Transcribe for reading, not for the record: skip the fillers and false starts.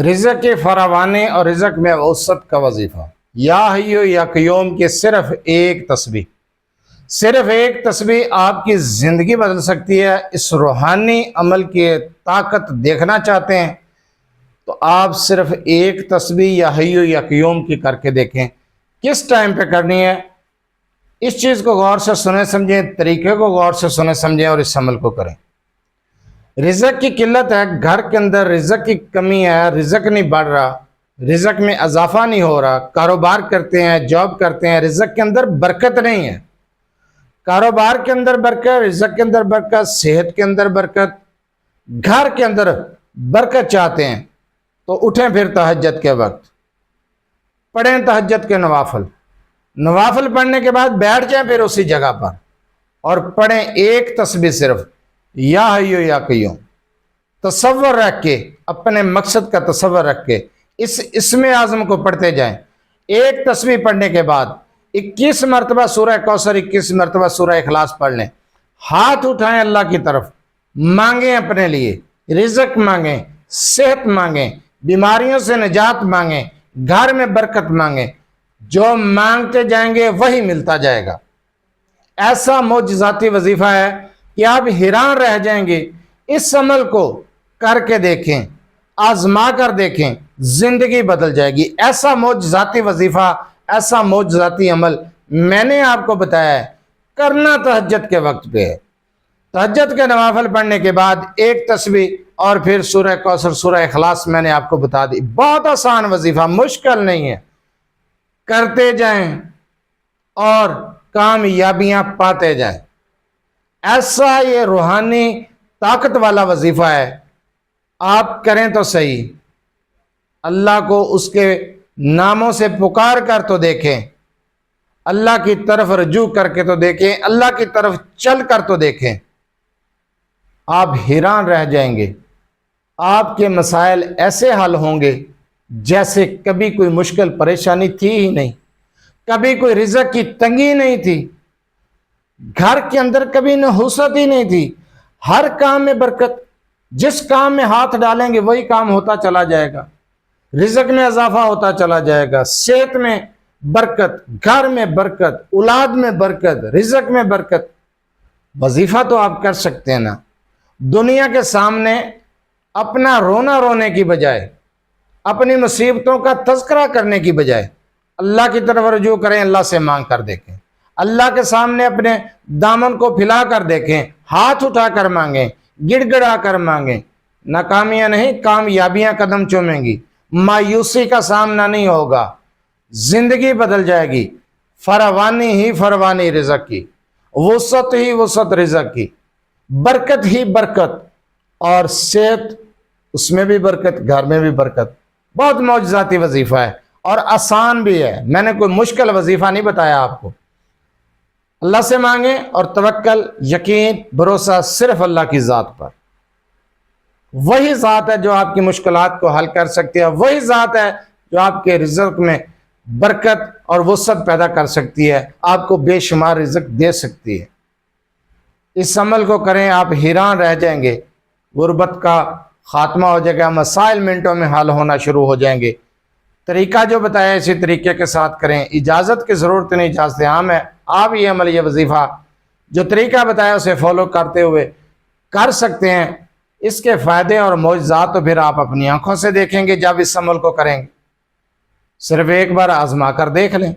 رزق فراوانی اور رزق میں وسعت کا وظیفہ، یا حیو یا قیوم کی صرف ایک تسبیح آپ کی زندگی بدل سکتی ہے۔ اس روحانی عمل کی طاقت دیکھنا چاہتے ہیں تو آپ صرف ایک تسبیح یا حیو یا قیوم کی کر کے دیکھیں۔ کس ٹائم پہ کرنی ہے، اس چیز کو غور سے سنیں سمجھیں، طریقے کو غور سے سنیں سمجھیں اور اس عمل کو کریں۔ رزق کی قلت ہے، گھر کے اندر رزق کی کمی ہے، رزق نہیں بڑھ رہا، رزق میں اضافہ نہیں ہو رہا، کاروبار کرتے ہیں، جاب کرتے ہیں، رزق کے اندر برکت نہیں ہے۔ کاروبار کے اندر برکت، رزق کے اندر برکت، صحت کے اندر برکت، گھر کے اندر برکت چاہتے ہیں تو اٹھیں پھر تہجد کے وقت، پڑھیں تہجد کے نوافل پڑھنے کے بعد بیٹھ جائیں پھر اسی جگہ پر اور پڑھیں ایک تسبیح صرف، یا حیو یا قیوم، تصور رکھ کے، اپنے مقصد کا تصور رکھ کے اس اسم اعظم کو پڑھتے جائیں۔ ایک تسبیح پڑھنے کے بعد 21 مرتبہ سورہ کوثر، 21 مرتبہ سورہ اخلاص پڑھ لیں، ہاتھ اٹھائیں اللہ کی طرف، مانگیں اپنے لیے، رزق مانگیں، صحت مانگیں، بیماریوں سے نجات مانگیں، گھر میں برکت مانگیں، جو مانگتے جائیں گے وہی ملتا جائے گا۔ ایسا معجزاتی وظیفہ ہے کہ آپ حیران رہ جائیں گے۔ اس عمل کو کر کے دیکھیں، آزما کر دیکھیں، زندگی بدل جائے گی۔ ایسا معجزاتی وظیفہ، ایسا معجزاتی عمل میں نے آپ کو بتایا ہے، کرنا تہجد کے وقت پہ ہے۔ تہجد کے نوافل پڑھنے کے بعد ایک تسبیح اور پھر سورہ کوثر، سورہ اخلاص میں نے آپ کو بتا دی۔ بہت آسان وظیفہ، مشکل نہیں ہے، کرتے جائیں اور کامیابیاں پاتے جائیں۔ ایسا یہ روحانی طاقت والا وظیفہ ہے، آپ کریں تو صحیح۔ اللہ کو اس کے ناموں سے پکار کر تو دیکھیں، اللہ کی طرف رجوع کر کے تو دیکھیں، اللہ کی طرف چل کر تو دیکھیں، آپ حیران رہ جائیں گے۔ آپ کے مسائل ایسے حل ہوں گے جیسے کبھی کوئی مشکل پریشانی تھی ہی نہیں، کبھی کوئی رزق کی تنگی نہیں تھی، گھر کے اندر کبھی نحوست ہی نہیں تھی۔ ہر کام میں برکت، جس کام میں ہاتھ ڈالیں گے وہی کام ہوتا چلا جائے گا، رزق میں اضافہ ہوتا چلا جائے گا، صحت میں برکت، گھر میں برکت، اولاد میں برکت، رزق میں برکت۔ وظیفہ تو آپ کر سکتے ہیں نا۔ دنیا کے سامنے اپنا رونا رونے کی بجائے، اپنی مصیبتوں کا تذکرہ کرنے کی بجائے اللہ کی طرف رجوع کریں، اللہ سے مانگ کر دیکھیں، اللہ کے سامنے اپنے دامن کو پھیلا کر دیکھیں، ہاتھ اٹھا کر مانگیں، گڑ گڑا کر مانگیں۔ ناکامیاں نہیں، کامیابیاں قدم چومیں گی، مایوسی کا سامنا نہیں ہوگا، زندگی بدل جائے گی۔ فراوانی ہی فراوانی رزق کی، وسعت ہی وسعت رزق کی، برکت ہی برکت، اور صحت اس میں بھی برکت، گھر میں بھی برکت۔ بہت معجزاتی وظیفہ ہے اور آسان بھی ہے، میں نے کوئی مشکل وظیفہ نہیں بتایا آپ کو۔ اللہ سے مانگیں اور توکل، یقین، بھروسہ صرف اللہ کی ذات پر۔ وہی ذات ہے جو آپ کی مشکلات کو حل کر سکتی ہے، وہی ذات ہے جو آپ کے رزق میں برکت اور وسعت پیدا کر سکتی ہے، آپ کو بے شمار رزق دے سکتی ہے۔ اس عمل کو کریں، آپ حیران رہ جائیں گے، غربت کا خاتمہ ہو جائے گا، مسائل منٹوں میں حل ہونا شروع ہو جائیں گے۔ طریقہ جو بتایا اسی طریقے کے ساتھ کریں، اجازت کی ضرورت نہیں، اجازت عام ہے۔ آپ یہ عمل، یہ وظیفہ جو طریقہ بتایا اسے فالو کرتے ہوئے کر سکتے ہیں۔ اس کے فائدے اور معجزات تو پھر آپ اپنی آنکھوں سے دیکھیں گے جب اس عمل کو کریں گے۔ صرف ایک بار آزما کر دیکھ لیں۔